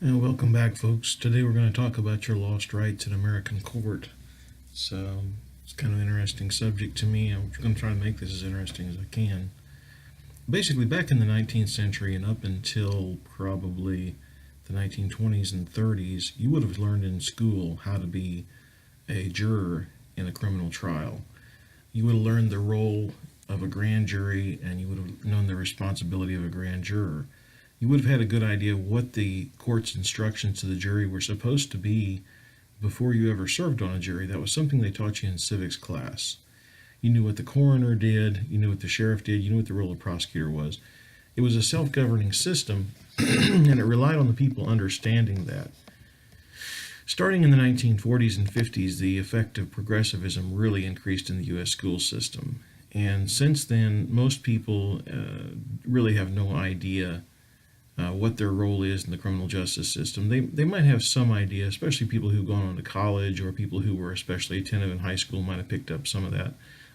And welcome back, folks. Today we're going to talk about your lost rights in American court. It's kind of an interesting subject to me. I'm going to try to make this as interesting as I can. Basically, back in the 19th century and up until probably the 1920s and 30s, you would have learned in school how to be a juror in a criminal trial. You would have learned the role of a grand jury, and you would have known the responsibility of a grand juror. You would have had a good idea what the court's instructions to the jury were supposed to be before you ever served on a jury. That was something they taught you in civics class. You knew what the coroner did, you knew what the sheriff did, you knew what the role of prosecutor was. It was a self-governing system, and it relied on the people understanding that. Starting in the 1940s and 50s, the effect of progressivism really increased in the U.S. school system. And since then, most people really have no idea what their role is in the criminal justice system. They might have some idea, especially people who've gone on to college or people who were especially attentive in high school might have picked up some of that.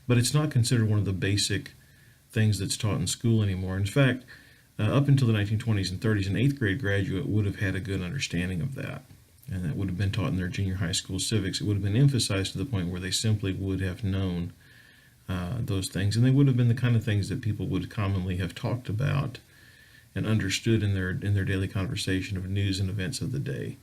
But it's not considered one of the basic things that's taught in school anymore. In fact, up until the 1920s and 30s, an 8th grade graduate would have had a good understanding of that. And that would have been taught in their junior high school civics. It would have been emphasized to the point where they simply would have known those things. And they would have been the kind of things that people would commonly have talked about and understood in their daily conversation of news and events of the day.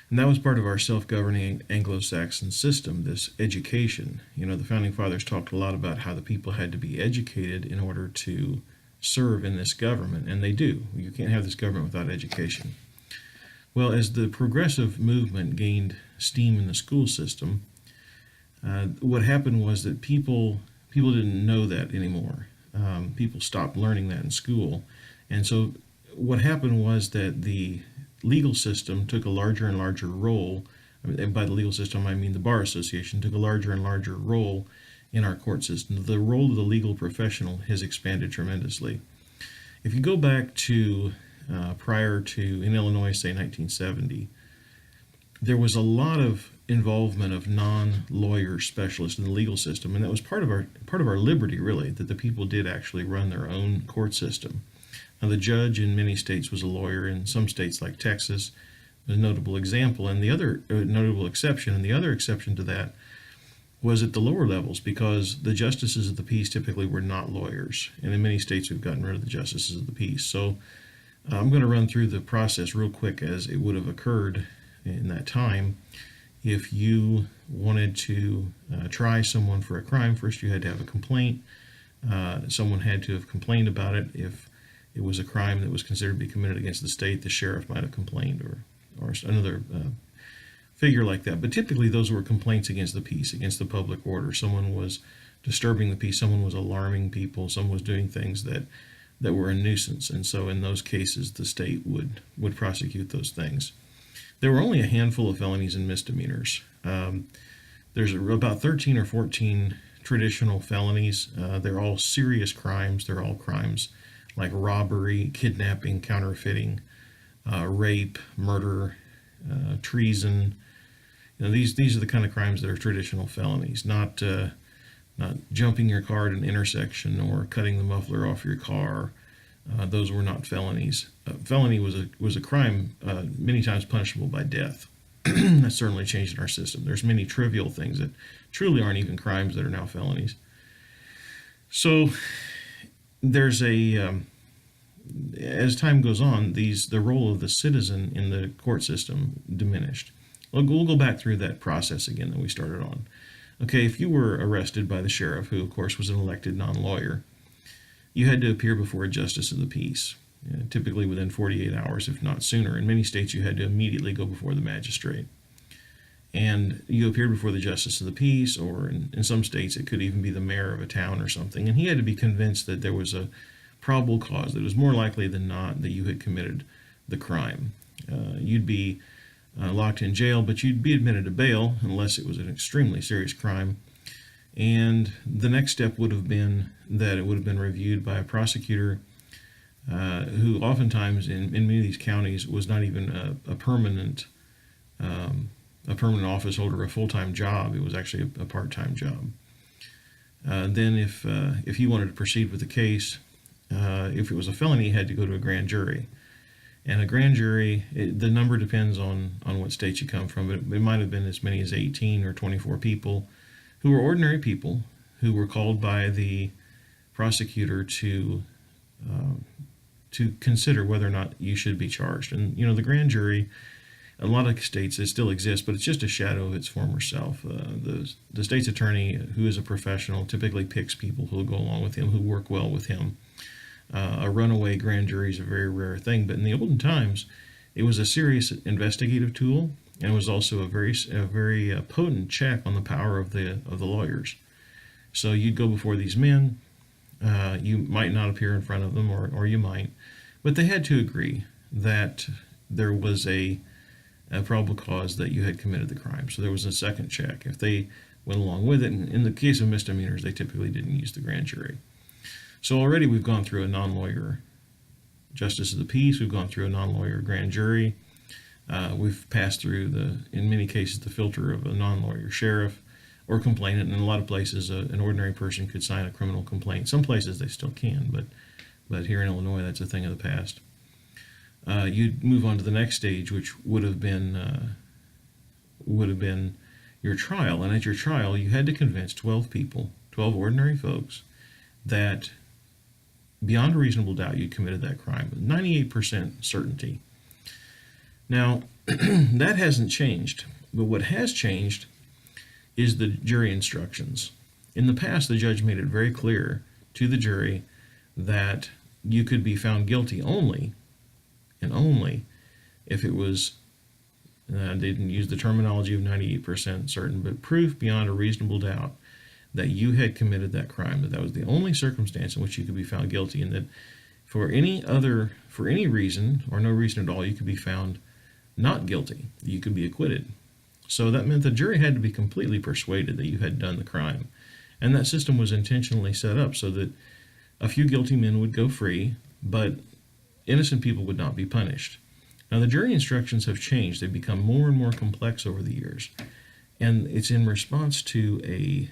And that was part of our self-governing Anglo-Saxon system, this education. You know, the Founding Fathers talked a lot about how the people had to be educated in order to serve in this government, and they do. You can't have this government without education. Well, as the progressive movement gained steam in the school system, what happened was that people didn't know that anymore. People stopped learning that in school. And so what happened was that the legal system took a larger and larger role. And by the legal system, I mean the Bar Association took a larger and larger role in our court system. The role of the legal professional has expanded tremendously. If you go back to prior to, in Illinois, say 1970, there was a lot of involvement of non-lawyer specialists in the legal system, and that was part of our liberty, really, that the people did actually run their own court system. Now, the judge in many states was a lawyer. In some states, like Texas, was a notable example, and the other notable exception, and the other exception to that was at the lower levels, because the justices of the peace typically were not lawyers, and in many states we've gotten rid of the justices of the peace. So I'm going to run through the process real quick as it would have occurred in that time. If you wanted to try someone for a crime, first you had to have a complaint. Someone had to have complained about it. If it was a crime that was considered to be committed against the state, the sheriff might have complained, or another figure like that. But typically those were complaints against the peace, against the public order. Someone was disturbing the peace, someone was alarming people, someone was doing things that were a nuisance. And so in those cases, the state would prosecute those things. There were only a handful of felonies and misdemeanors. There's about 13 or 14 traditional felonies. They're all serious crimes. They're all crimes like robbery, kidnapping, counterfeiting, rape, murder, treason. You know, these are the kind of crimes that are traditional felonies, not jumping your car at an intersection or cutting the muffler off your car. Those were not felonies. Felony was a crime many times punishable by death. That's certainly changed in our system. There's many trivial things that truly aren't even crimes that are now felonies. So there's as time goes on, the role of the citizen in the court system diminished. We'll go back through that process again that we started on. Okay, if you were arrested by the sheriff, who of course was an elected non-lawyer, you had to appear before a justice of the peace, typically within 48 hours, if not sooner. In many states, you had to immediately go before the magistrate. And you appeared before the justice of the peace, or in some states, it could even be the mayor of a town or something. And he had to be convinced that there was a probable cause, that it was more likely than not that you had committed the crime. You'd be locked in jail, but you'd be admitted to bail unless it was an extremely serious crime. And the next step would have been that it would have been reviewed by a prosecutor who oftentimes in many of these counties was not even a permanent office holder, a full-time job. It was actually a part-time job. Then if he wanted to proceed with the case, if it was a felony, he had to go to a grand jury. And a grand jury, the number depends on what state you come from, but it might have been as many as 18 or 24 people who were ordinary people who were called by the prosecutor to consider whether or not you should be charged. And the grand jury, a lot of states, it still exists, but it's just a shadow of its former self. The state's attorney, who is a professional, typically picks people who will go along with him, who work well with him. A runaway grand jury is a very rare thing, but in the olden times, it was a serious investigative tool, and it was also a very potent check on the power of the lawyers. So you'd go before these men. You might not appear in front of them, or you might, but they had to agree that there was a probable cause that you had committed the crime. So there was a second check. If they went along with it, and in the case of misdemeanors, they typically didn't use the grand jury. So already we've gone through a non-lawyer justice of the peace. We've gone through a non-lawyer grand jury. We've passed through, in many cases, the filter of a non-lawyer sheriff or complainant. And in a lot of places, an ordinary person could sign a criminal complaint. Some places they still can, but here in Illinois, that's a thing of the past. You'd move on to the next stage, which would have been your trial. And at your trial, you had to convince 12 people, 12 ordinary folks, that beyond a reasonable doubt you committed that crime. 98% certainty. Now, that hasn't changed, but what has changed is the jury instructions. In the past, the judge made it very clear to the jury that you could be found guilty only, and only, if it was, they didn't use the terminology of 98% certain, but proof beyond a reasonable doubt that you had committed that crime, that was the only circumstance in which you could be found guilty, and that for any reason or no reason at all, you could be found not guilty. You could be acquitted. So that meant the jury had to be completely persuaded that you had done the crime. And that system was intentionally set up so that a few guilty men would go free, but innocent people would not be punished. Now, the jury instructions have changed. They've become more and more complex over the years. And it's in response to a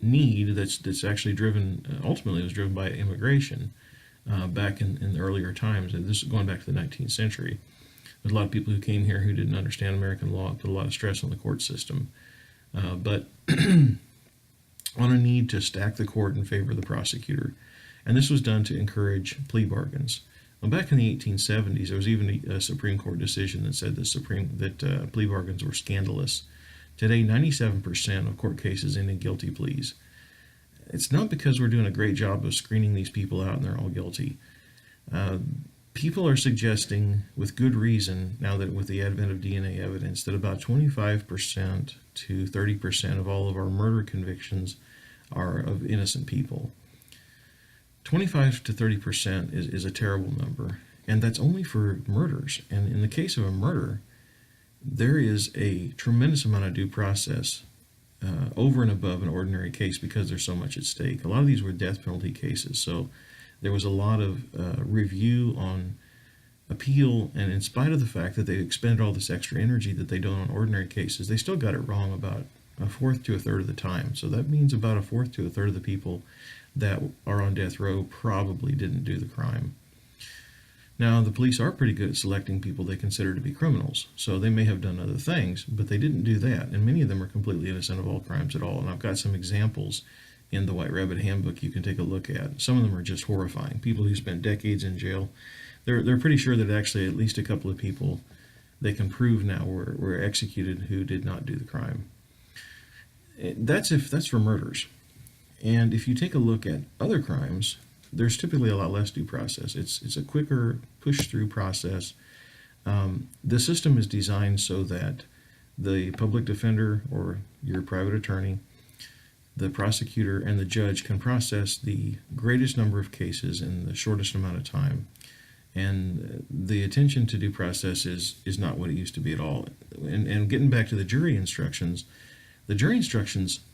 need that's actually driven, ultimately was driven by immigration back in the earlier times. And this is going back to the 19th century. There's a lot of people who came here who didn't understand American law, put a lot of stress on the court system. But on a need to stack the court in favor of the prosecutor. And this was done to encourage plea bargains. Well, back in the 1870s, there was even a Supreme Court decision that said that plea bargains were scandalous. Today, 97% of court cases end in guilty pleas. It's not because we're doing a great job of screening these people out and they're all guilty. People are suggesting, with good reason, now that with the advent of DNA evidence, that about 25% to 30% of all of our murder convictions are of innocent people. 25 to 30% is a terrible number, and that's only for murders. And in the case of a murder, there is a tremendous amount of due process over and above an ordinary case because there's so much at stake. A lot of these were death penalty cases, so there was a lot of review on appeal, and in spite of the fact that they expended all this extra energy that they don't on ordinary cases, they still got it wrong about a fourth to a third of the time. So that means about a fourth to a third of the people that are on death row probably didn't do the crime. Now, the police are pretty good at selecting people they consider to be criminals, so they may have done other things, but they didn't do that, and many of them are completely innocent of all crimes at all. And I've got some examples in the White Rabbit Handbook you can take a look at. Some of them are just horrifying. People who spent decades in jail, they're pretty sure that actually at least a couple of people they can prove now were executed who did not do the crime. That's for murders. And if you take a look at other crimes, there's typically a lot less due process. It's a quicker push-through process. The system is designed so that the public defender or your private attorney, the prosecutor, and the judge can process the greatest number of cases in the shortest amount of time. And the attention to due process is not what it used to be at all. And getting back to the jury instructions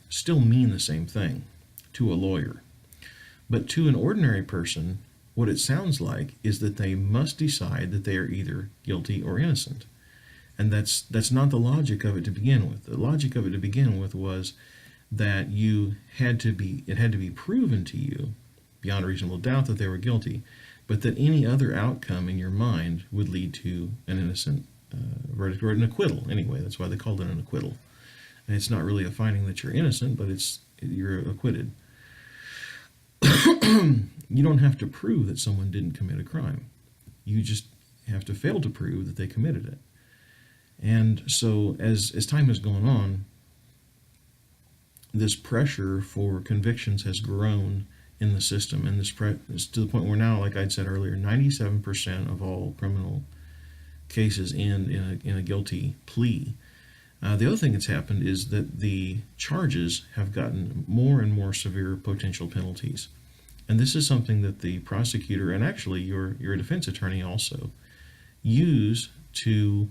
still mean the same thing to a lawyer. But to an ordinary person, what it sounds like is that they must decide that they are either guilty or innocent. And that's not the logic of it to begin with. The logic of it to begin with was that it had to be proven to you beyond a reasonable doubt that they were guilty, but that any other outcome in your mind would lead to an innocent verdict, or an acquittal anyway. That's why they called it an acquittal. And it's not really a finding that you're innocent, but you're acquitted. You don't have to prove that someone didn't commit a crime. You just have to fail to prove that they committed it. And so as time has gone on, this pressure for convictions has grown in the system, and this is to the point where now, like I'd said earlier, 97% of all criminal cases end in a guilty plea. The other thing that's happened is that the charges have gotten more and more severe potential penalties. And this is something that the prosecutor, and actually your defense attorney also, use to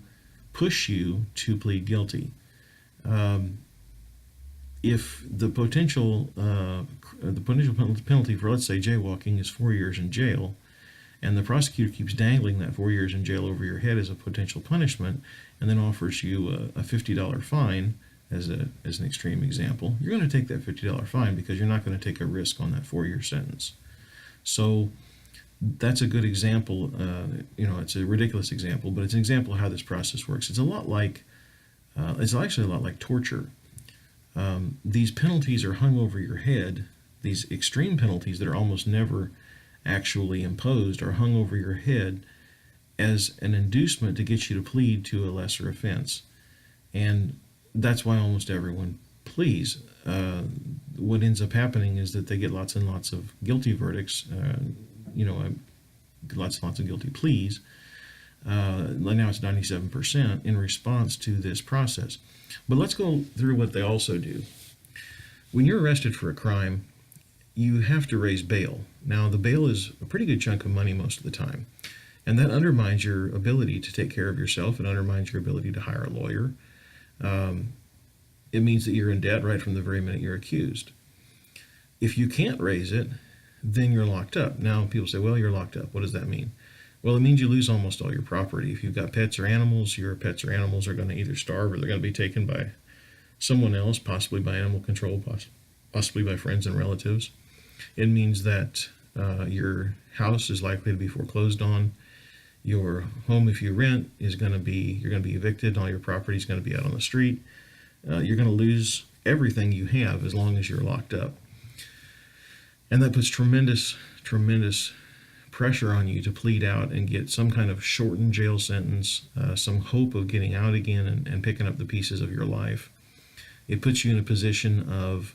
push you to plead guilty. If the potential penalty for, let's say, jaywalking is 4 years in jail, and the prosecutor keeps dangling that 4 years in jail over your head as a potential punishment, and then offers you a $50 fine as an extreme example, you're going to take that $50 fine because you're not going to take a risk on that 4-year sentence. So that's a good example. It's a ridiculous example, but it's an example of how this process works. It's actually a lot like torture. These penalties are hung over your head. These extreme penalties that are almost never actually imposed are hung over your head as an inducement to get you to plead to a lesser offense. And that's why almost everyone pleads. What ends up happening is that they get lots and lots of guilty verdicts, lots and lots of guilty pleas. Now it's 97% in response to this process. But let's go through what they also do. When you're arrested for a crime, you have to raise bail. Now, the bail is a pretty good chunk of money most of the time, and that undermines your ability to take care of yourself. It undermines your ability to hire a lawyer. It means that you're in debt right from the very minute you're accused. If you can't raise it, then you're locked up. Now, people say, well, you're locked up. What does that mean? Well, it means you lose almost all your property. If you've got pets or animals, your pets or animals are going to either starve or they're going to be taken by someone else, possibly by animal control, possibly by friends and relatives. It means that your house is likely to be foreclosed on. Your home, if you rent, you're going to be evicted. All your property is going to be out on the street. You're going to lose everything you have as long as you're locked up. And that puts tremendous pressure on you to plead out and get some kind of shortened jail sentence, some hope of getting out again and picking up the pieces of your life. It puts you in a position of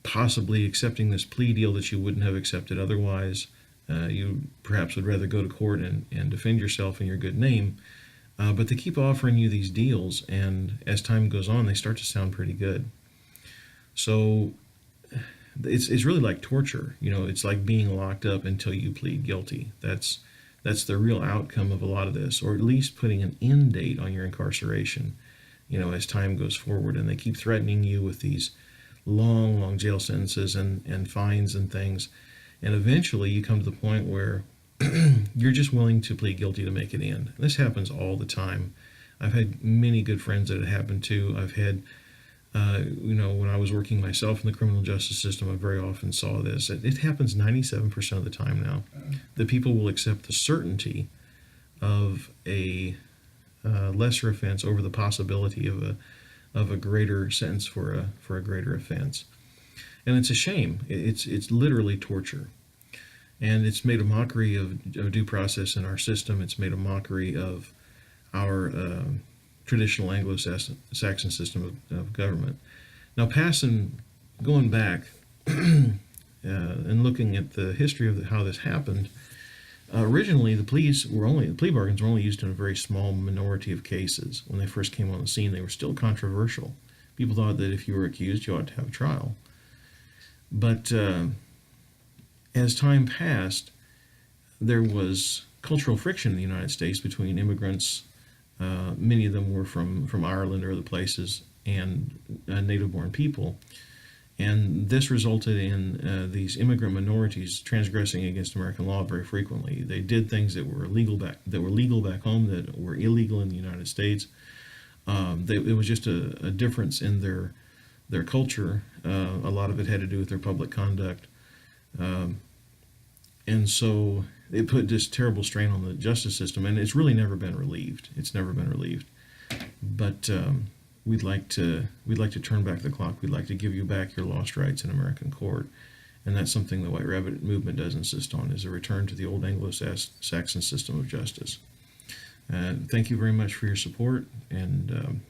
possibly accepting this plea deal that you wouldn't have accepted otherwise. You perhaps would rather go to court and defend yourself and your good name, but they keep offering you these deals, and as time goes on, they start to sound pretty good. So it's really like torture. It's like being locked up until you plead guilty. That's the real outcome of a lot of this, or at least putting an end date on your incarceration, as time goes forward. And they keep threatening you with these long jail sentences and fines and things. And eventually you come to the point where you're just willing to plead guilty to make it end. This happens all the time. I've had many good friends that it happened to. I've had when I was working myself in the criminal justice system, I very often saw this. It happens 97% of the time now. That people will accept the certainty of a lesser offense over the possibility of a greater sentence for a greater offense. And it's a shame. It's literally torture. And it's made a mockery of due process in our system. It's made a mockery of our traditional Anglo-Saxon system of government. Now, going back and looking at the history of how this happened, originally the plea bargains were only used in a very small minority of cases. When they first came on the scene, they were still controversial. People thought that if you were accused, you ought to have a trial. But as time passed, there was cultural friction in the United States between immigrants. Many of them were from Ireland or other places, and native-born people. And this resulted in these immigrant minorities transgressing against American law very frequently. They did things that were legal back home that were illegal in the United States. It was just a difference in their culture. A lot of it had to do with their public conduct. And so it put this terrible strain on the justice system, and it's really never been relieved. It's never been relieved. But we'd like to turn back the clock. We'd like to give you back your lost rights in American court, and that's something the White Rabbit movement does insist on: is a return to the old Anglo-Saxon system of justice. Thank you very much for your support, and